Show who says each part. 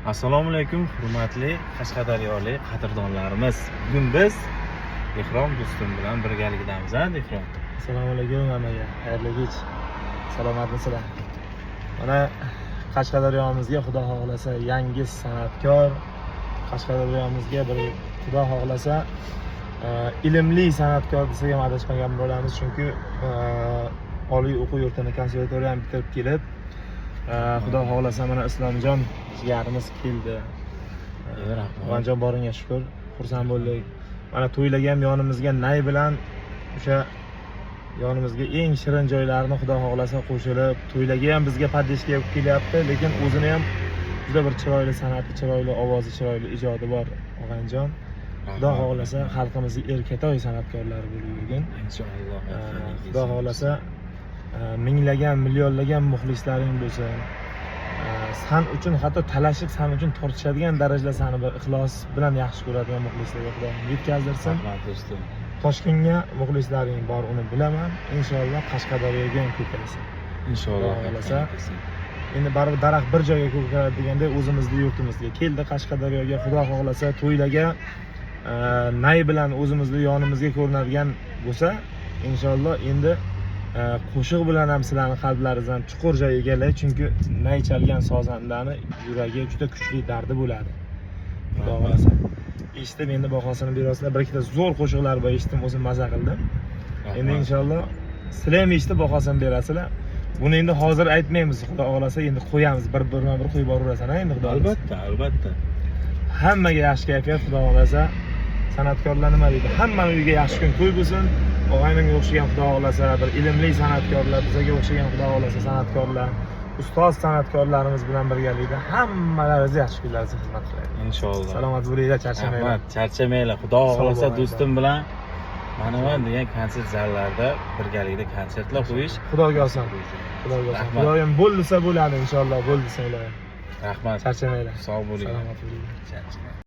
Speaker 1: Assalomu alaykum, hurmatli Qashqadaryolik qadrdonlarimiz. Bugun biz Ehrom do'stim bilan birgalikdamiz, Ehrom.
Speaker 2: Assalomu alaykum hammaga. Xayrli kech. Salomatmisizlar? Mana Qashqadaryomizga xudo xohlasa yangi san'atkor, Qashqadaryomizga bir xudo xohlasa ilmli san'atkor desak ham adashmagan bo'lamiz, chunki oliy o'quv yurtini konservatoriyani bitirib kelib, xudo xohlasa mana Islomjon jigarimiz keldi. Rahmat. Boringga shukr, xursand bo'ldik. Mana to'ylagan yonimizga nay bilan o'sha yonimizga eng shirin joylarni xudo xohlasa qo'shilib, to'ylaga ham bizga paddeshka olib kelyapti, lekin o'zini ham juda bir chiroyli san'ati, chiroyli ovozi, chiroyli ijodi bor og'ayjon. Xudo xohlasa xalqimizning erkatoy san'atkorlari bo'lib yurgin.
Speaker 1: Inshaalloh.
Speaker 2: Xudo xohlasa minglagan, millionlagan muxlislaring bo'lsin. San uchun hatto talashib san uchun tortishadigan darajada seni bir ixlos bilan yaxshi ko'radigan muxlislarga Xudo yetkazdirsin.
Speaker 1: Rahmat do'stim.
Speaker 2: Toshkentga muxlislaring bor, uni bilaman. Inshaalloh Qashqadaryoga ham ko'paysin.
Speaker 1: Inshaalloh.
Speaker 2: Endi baribir daraxt bir joyga ko'karadi degandek o'zimizning yurtimizga keldi, Qashqadaryoga. Xudo xohlasa to'ylaga nay bilan o'zimizning yonimizga ko'rinadigan bo'lsa, inshaalloh endi qo'shiq bilan ham sizlarning qalblaringizdan chuqur joy egallaydi, chunki nay chalgan sozandani yuragi juda kuchli dardi bo'ladi. Xudo xohlasa. Eshitib endi bahosini berasizlar. Bir ikkita zo'r qo'shiqlar bor, eshitdim, o'zim maza qildim. Endi inshaalloh sizlar ham eshitib bahosini berasizlar. Buni endi hozir aytmaymiz, xudo xohlasa endi qo'yamiz, bir qo'yib boraverasizlar endi xudo.
Speaker 1: Albatta.
Speaker 2: Hammaga yaxshi kayfiyat, xudo xohlasa. San'atkorlar nima deydi? Hammaning uyiga yaxshi kun to'y bo'lsin. Og'aynimga o'xshagan xudo xohlasa bir ilmli san'atkorlar, bizga o'xshagan xudo xohlasa san'atkorlar, ustoz san'atkorlarimiz bilan birgalikda hammalaringizni yaxshi kunlaringizga xizmat qilaylik.
Speaker 1: Inshaalloh.
Speaker 2: Salomat bo'linglar, charchamanglar.
Speaker 1: Rahmat, charchamanglar. Xudo xohlasa do'stim bilan mana degan konsert zallarida birgalikda konsertlar qo'yish
Speaker 2: Xudoga oson. Xudoga oson. Xudoyim bo'l desa bo'ladi inshaalloh, bo'l desanglar.
Speaker 1: Rahmat.
Speaker 2: Charchamanglar.
Speaker 1: Sog' bo'ling.
Speaker 2: Salomat bo'linglar.